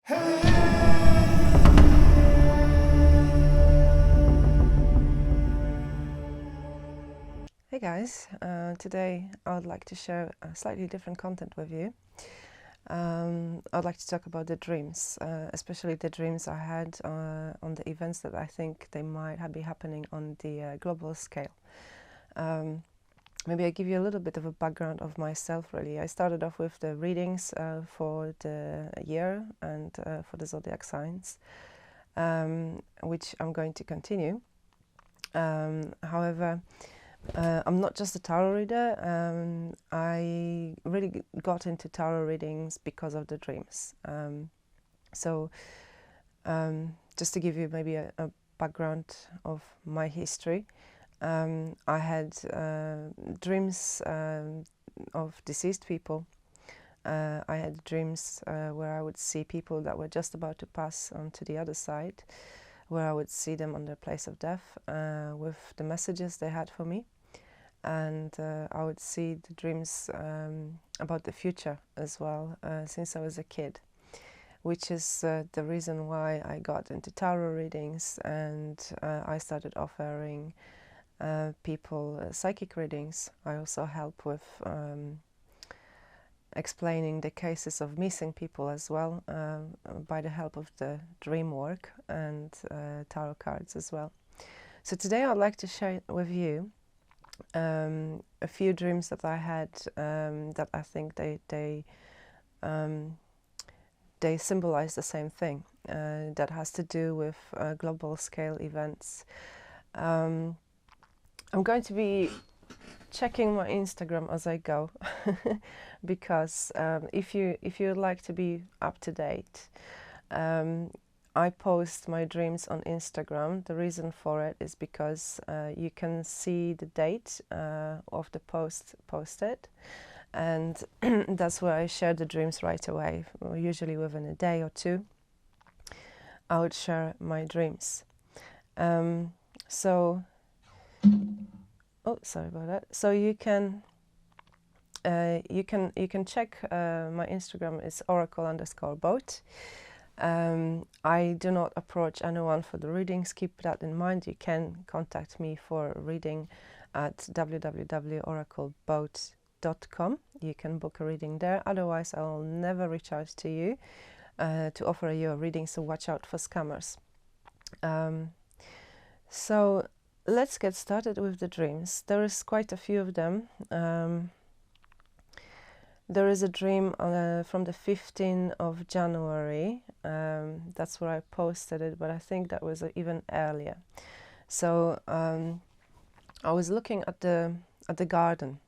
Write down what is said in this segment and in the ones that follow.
Hey guys, today I would like to share a slightly different content with you. I'd like to talk about the dreams, especially the dreams I had on the events that I think they might be happening on the global scale. Maybe I give you a little bit of a background of myself really. I started off with the readings for the year and for the zodiac signs, which I'm going to continue. However, I'm not just a tarot reader. I really got into tarot readings because of the dreams. Just to give you maybe a background of my history, I had dreams of deceased people. I had dreams where I would see people that were just about to pass on to the other side, where I would see them on their place of death with the messages they had for me. And I would see the dreams about the future as well since I was a kid, which is the reason why I got into tarot readings, and I started offering people psychic readings. I also help with explaining the cases of missing people as well by the help of the dream work and tarot cards as well. So today I'd like to share with you a few dreams that I had that I think they symbolize the same thing that has to do with global scale events. I'm going to be checking my Instagram as I go because if you'd like to be up to date, I post my dreams on Instagram. The reason for it is because you can see the date of the post posted, and that's where I share the dreams right away. Usually within a day or two, I would share my dreams. Sorry about that. So you can check my Instagram is oracle_boat. I do not approach anyone for the readings. Keep that in mind. You can contact me for a reading at www.oracleboat.com. You can book a reading there. Otherwise, I will never reach out to you to offer you a reading, so watch out for scammers. So let's get started with the dreams. There is quite a few of them. There is a dream from the 15th of January. That's where I posted it, but I think that was even earlier. So I was looking at the garden.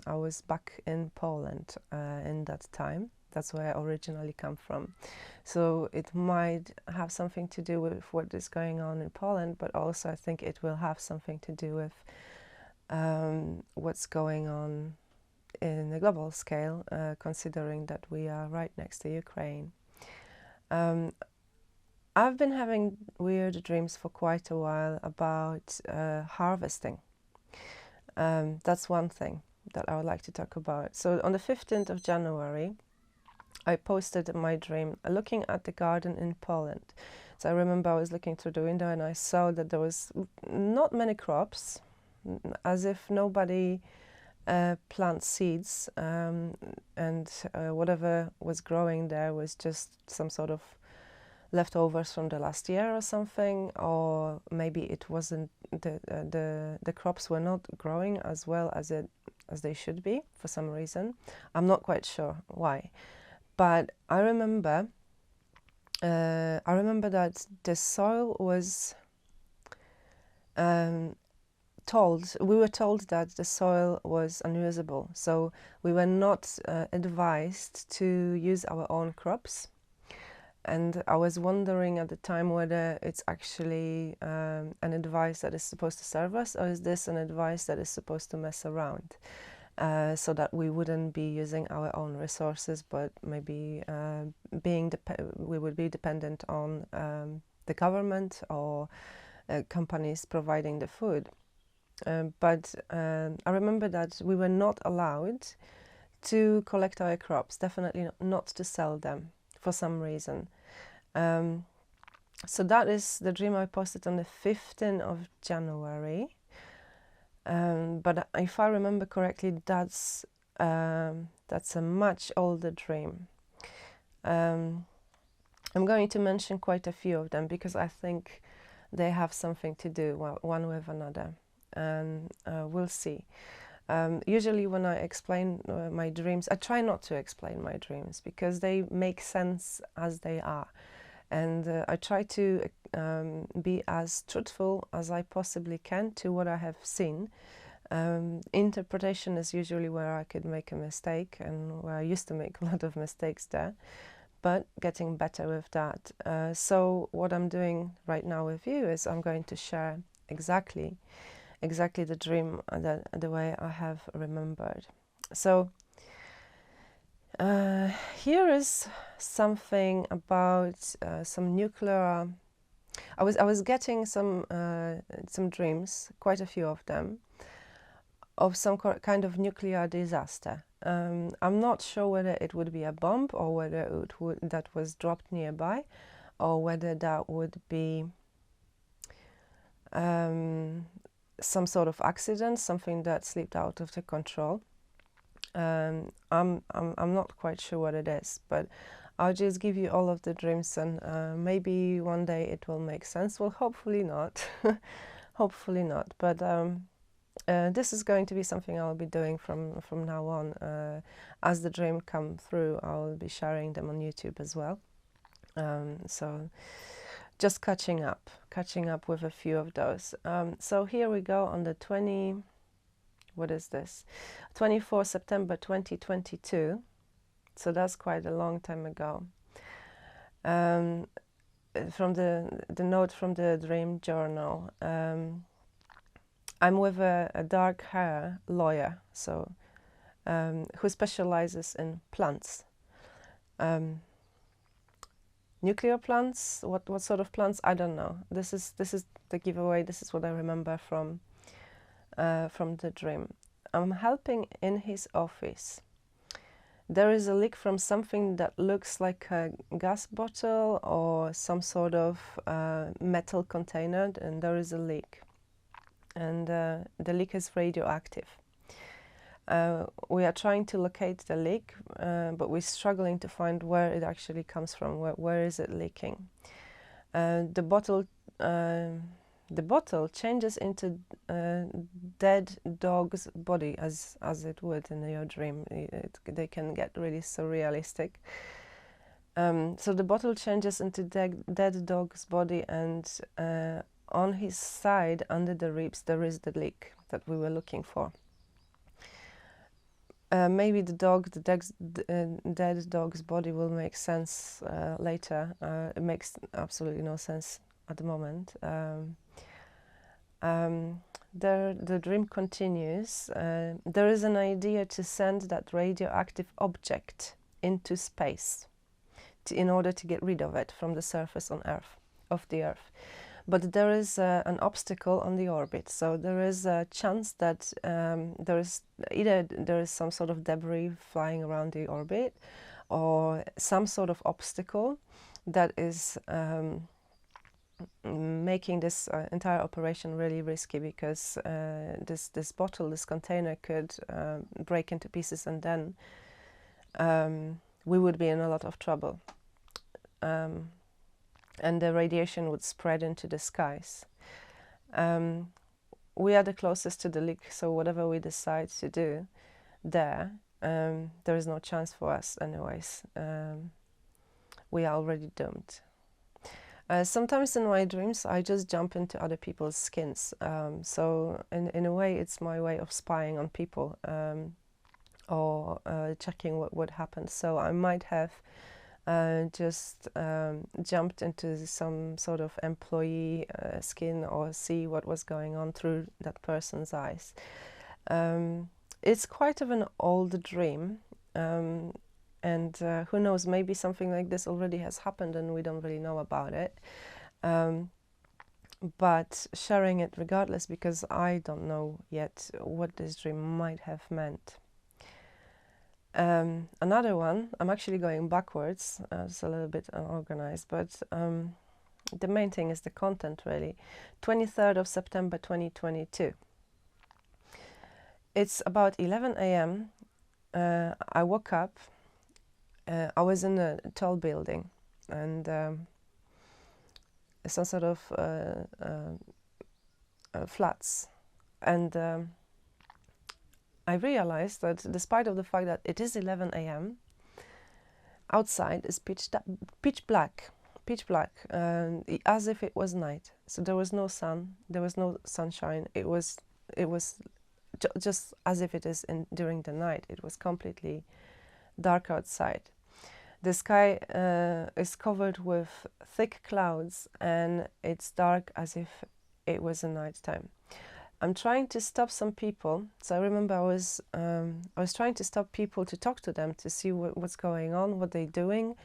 I was back in Poland in that time. That's where I originally come from. So it might have something to do with what is going on in Poland, but also I think it will have something to do with what's going on in the global scale, considering that we are right next to Ukraine. I've been having weird dreams for quite a while about harvesting. That's one thing that I would like to talk about. So on the 15th of January, I posted my dream looking at the garden in Poland. So I remember I was looking through the window and I saw that there was not many crops, as if nobody plant seeds, and whatever was growing there was just some sort of leftovers from the last year or something, or maybe it wasn't the crops were not growing as well as they should be for some reason. I'm not quite sure why, but I remember that the soil was we were told that the soil was unusable, so we were not advised to use our own crops. And I was wondering at the time whether it's actually an advice that is supposed to serve us, or is this an advice that is supposed to mess around, so that we wouldn't be using our own resources, but maybe we would be dependent on the government or companies providing the food. But I remember that we were not allowed to collect our crops, definitely not to sell them for some reason. So that is the dream I posted on the 15th of January. But if I remember correctly, that's a much older dream. I'm going to mention quite a few of them because I think they have something to do one with another, and we'll see. Usually when I explain my dreams, I try not to explain my dreams because they make sense as they are. And I try to be as truthful as I possibly can to what I have seen. Interpretation is usually where I could make a mistake, and where I used to make a lot of mistakes there, but getting better with that. So what I'm doing right now with you is I'm going to share exactly the dream the way I have remembered. So here is something about some nuclear. I was getting some dreams, quite a few of them, of some kind of nuclear disaster. I'm not sure whether it would be a bomb or whether that was dropped nearby, or whether that would be some sort of accident, something that slipped out of the control. I'm not quite sure what it is, but I'll just give you all of the dreams, and maybe one day it will make sense. Well, hopefully not. Hopefully not. But this is going to be something I'll be doing from now on. As the dream come through, I'll be sharing them on YouTube as well. So just catching up with a few of those. So here we go on the 24 September 2022. So that's quite a long time ago. From the note from the dream journal, I'm with a dark hair lawyer, so who specializes in plants. Nuclear plants, what sort of plants, I don't know. This is the giveaway. This is what I remember from the dream. I'm helping in his office. There is a leak from something that looks like a gas bottle or some sort of metal container, and there is a leak. And the leak is radioactive. We are trying to locate the leak, but we're struggling to find where it actually comes from. Where is it leaking? The bottle changes into a dead dog's body, as it would in your dream. They can get really surrealistic. So the bottle changes into dead dog's body, and on his side, under the ribs, there is the leak that we were looking for. Maybe the dead dog's body will make sense later. It makes absolutely no sense at the moment. The dream continues. There is an idea to send that radioactive object into space in order to get rid of it from the surface of the Earth. But there is an obstacle on the orbit, so there is a chance that there is some sort of debris flying around the orbit, or some sort of obstacle that is making this entire operation really risky, because this bottle, this container, could break into pieces, and then we would be in a lot of trouble. And the radiation would spread into the skies. We are the closest to the leak, so whatever we decide to do there is no chance for us anyways. We are already doomed. Sometimes in my dreams I just jump into other people's skins. So in a way it's my way of spying on people, or checking what happened. So I might have just jumped into some sort of employee skin, or see what was going on through that person's eyes. It's quite of an old dream, and who knows, maybe something like this already has happened and we don't really know about it. But sharing it regardless, because I don't know yet what this dream might have meant. Another one, I'm actually going backwards, it's a little bit unorganized, but the main thing is the content really. 23rd of September 2022. It's about 11 a.m. I woke up, I was in a tall building and some sort of flats, and I realized that despite of the fact that it is 11 a.m., outside is pitch black, as if it was night. So there was no sun, there was no sunshine. It was just as if it is during the night. It was completely dark outside. The sky is covered with thick clouds, and it's dark as if it was a night time. I'm trying to stop some people. So I remember I was trying to stop people to talk to them, to see what's going on, what they're doing,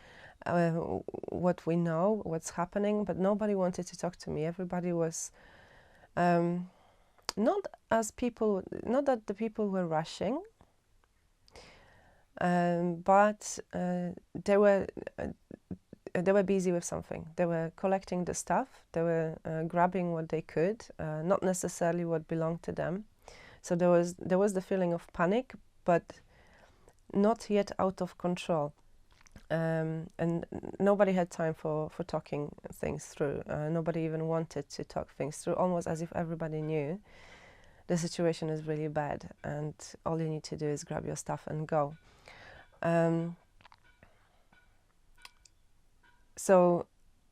what we know, what's happening. But nobody wanted to talk to me. Everybody was not that the people were rushing, but they were busy with something. They were collecting the stuff. They were grabbing what they could, not necessarily what belonged to them. So there was the feeling of panic, but not yet out of control. And nobody had time for talking things through. Nobody even wanted to talk things through, almost as if everybody knew the situation is really bad and all you need to do is grab your stuff and go. So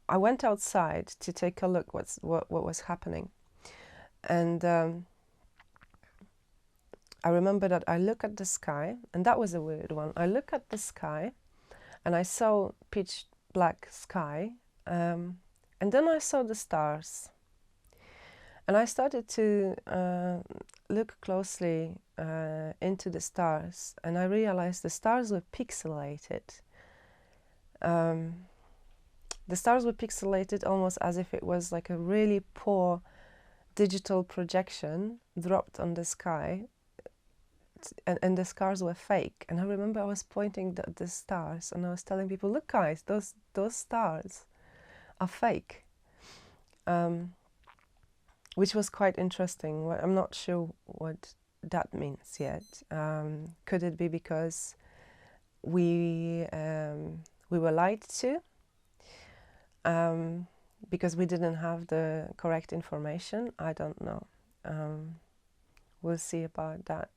I went outside to take a look what was happening, and I remember that I look at the sky, and that was a weird one. I look at the sky and I saw pitch black sky, and then I saw the stars, and I started to look closely into the stars, and I realized the stars were pixelated. The stars were pixelated almost as if it was like a really poor digital projection dropped on the sky, and the stars were fake. And I remember I was pointing at the stars and I was telling people, look guys, those stars are fake, which was quite interesting. I'm not sure what that means yet. Could it be because we were lied to? Because we didn't have the correct information? I don't know. We'll see about that.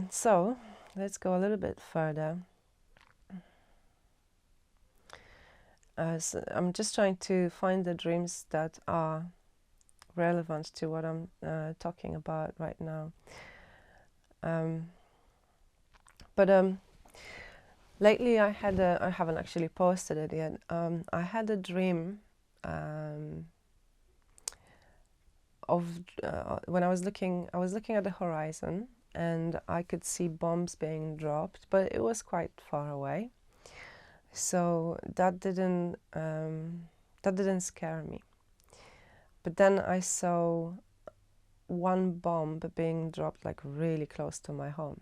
So let's go a little bit further. So I'm just trying to find the dreams that are relevant to what I'm talking about right now. Lately I haven't actually posted it yet. I had a dream of when I was looking at the horizon, and I could see bombs being dropped, but it was quite far away. So that didn't scare me. But then I saw one bomb being dropped like really close to my home,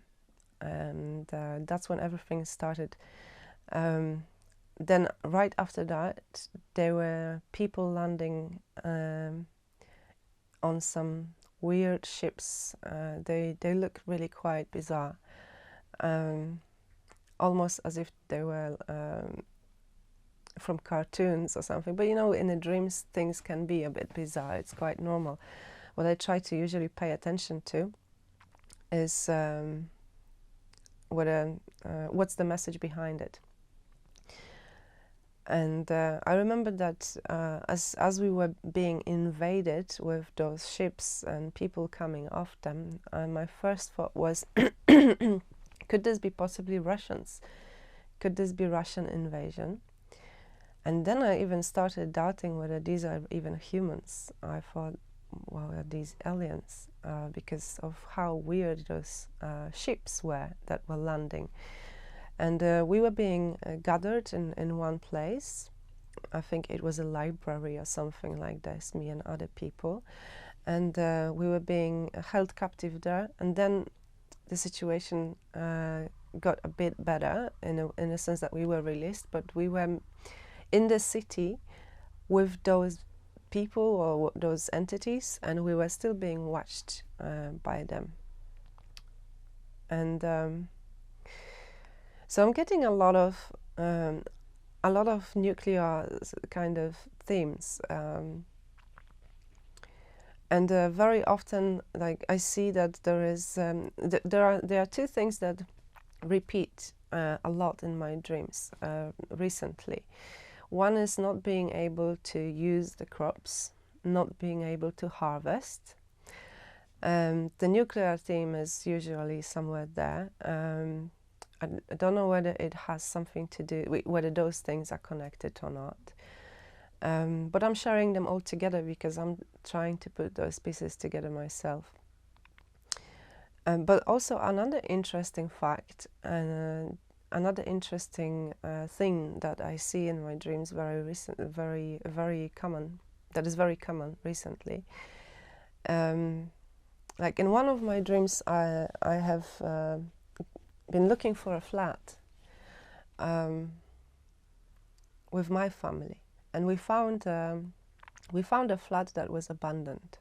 and that's when everything started. Then right after that, there were people landing on some weird ships. They look really quite bizarre, almost as if they were from cartoons or something. But you know, in the dreams things can be a bit bizarre. It's quite normal. What I try to usually pay attention to is what's the message behind it. And I remember that as we were being invaded with those ships and people coming off them, my first thought was, could this be possibly Russians? Could this be Russian invasion? And then I even started doubting whether these are even humans. I thought, well, are these aliens? Because of how weird those ships were that were landing. And we were being gathered in one place. I think it was a library or something like this, me and other people. And we were being held captive there. And then the situation got a bit better in a sense that we were released, but we were in the city with those people or those entities, and we were still being watched by them. And so I'm getting a lot of nuclear kind of themes, and very often, like, I see that there is there are two things that repeat a lot in my dreams recently. One is not being able to use the crops, not being able to harvest. The nuclear theme is usually somewhere there. I don't know whether it has something to do with whether those things are connected or not. But I'm sharing them all together because I'm trying to put those pieces together myself. But also another interesting fact, another interesting thing that I see in my dreams very common, that is very common recently. Like in one of my dreams, I have been looking for a flat with my family, and we found a flat that was abandoned,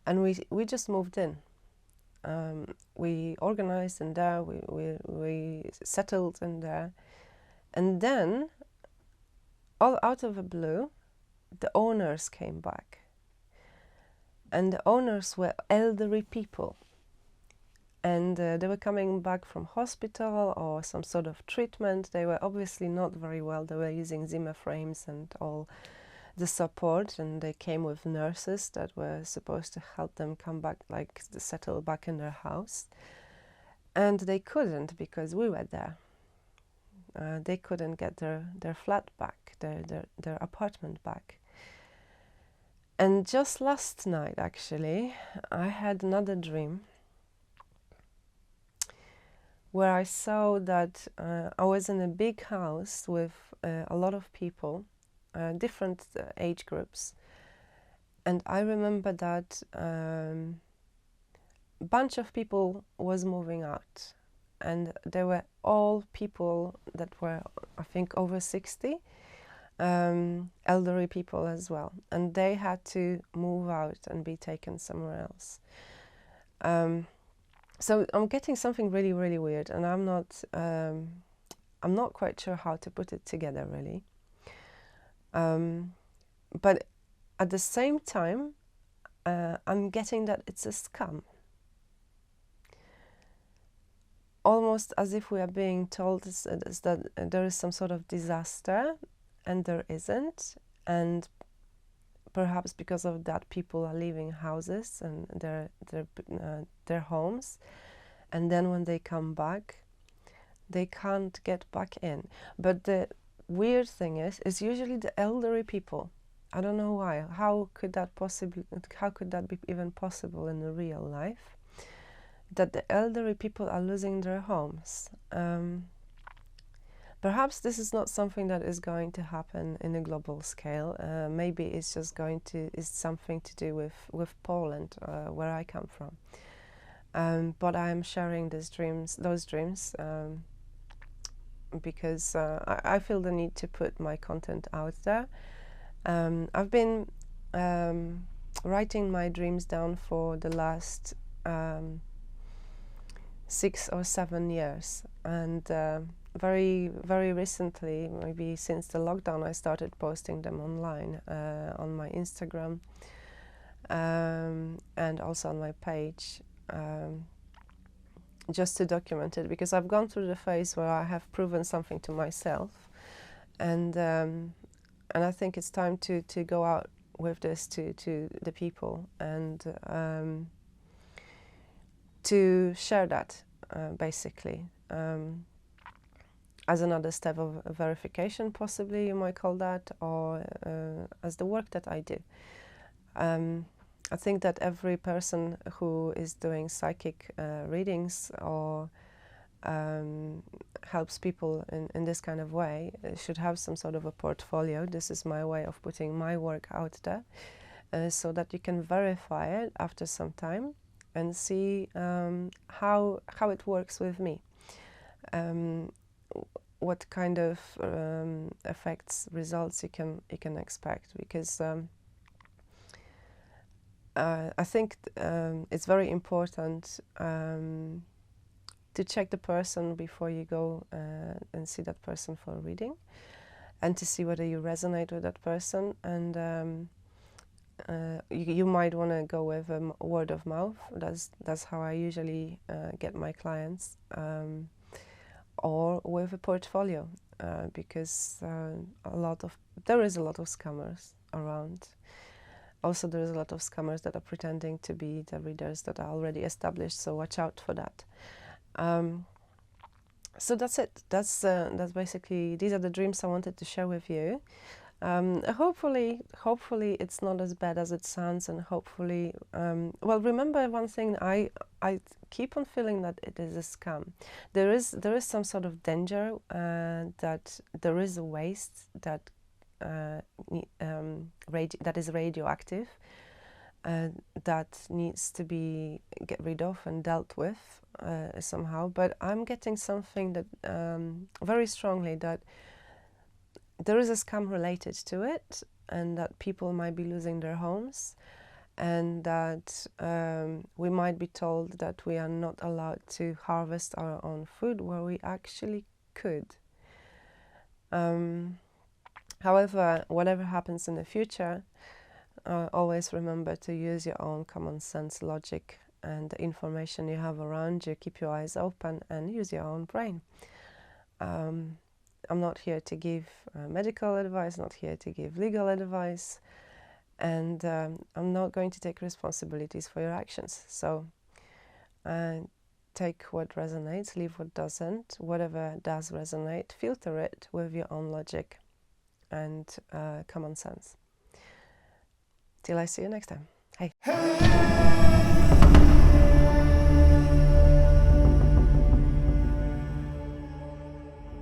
and we just moved in. We organized in there, we settled in there, and then, all out of the blue, the owners came back. And the owners were elderly people. And they were coming back from hospital or some sort of treatment. They were obviously not very well. They were using Zimmer frames and all the support, and they came with nurses that were supposed to help them come back, like settle back in their house. And they couldn't because we were there. They couldn't get their flat back, their apartment back. And just last night, actually, I had another dream where I saw that I was in a big house with a lot of people, different age groups. And I remember that a bunch of people was moving out. And they were all people that were, I think, over 60. Elderly people as well, and they had to move out and be taken somewhere else. So I'm getting something really, really weird, and I'm not quite sure how to put it together, really. But at the same time, I'm getting that it's a scam. Almost as if we are being told that there is some sort of disaster, and there isn't, and perhaps because of that, people are leaving houses and their homes, and then when they come back, they can't get back in. But the weird thing is usually the elderly people. I don't know why. How could that be even possible in the real life? That the elderly people are losing their homes. Perhaps this is not something that is going to happen in a global scale. Maybe it's just it's something to do with Poland, where I come from. But I'm sharing those dreams, because I feel the need to put my content out there. I've been writing my dreams down for the last 6 or 7 years, and very, very recently, maybe since the lockdown, I started posting them online on my Instagram and also on my page, just to document it, because I've gone through the phase where I have proven something to myself, and I think it's time to go out with this to the people, and to share that, basically. As another step of verification, possibly you might call that, or as the work that I do. I think that every person who is doing psychic readings or helps people in this kind of way should have some sort of a portfolio. This is my way of putting my work out there, so that you can verify it after some time, and see how it works with me. What kind of effects, results you can expect, because I think it's very important to check the person before you go and see that person for a reading, and to see whether you resonate with that person. And you might want to go with word of mouth. That's how I usually get my clients, or with a portfolio, because there is a lot of scammers around. Also, there is a lot of scammers that are pretending to be the readers that are already established, so watch out for that. So that's it. That's basically, these are the dreams I wanted to share with you. Hopefully it's not as bad as it sounds, and hopefully, well, remember one thing, I keep on feeling that it is a scam. There is some sort of danger, that there is a waste that that is radioactive, that needs to be get rid of and dealt with somehow. But I'm getting something that very strongly, that there is a scam related to it, and that people might be losing their homes, and that we might be told that we are not allowed to harvest our own food where we actually could. However, whatever happens in the future, always remember to use your own common sense, logic, and the information you have around you. Keep your eyes open and use your own brain. I'm not here to give medical advice, not here to give legal advice, and I'm not going to take responsibilities for your actions. So take what resonates, leave what doesn't. Whatever does resonate, filter it with your own logic and common sense. Till I see you next time. Hey!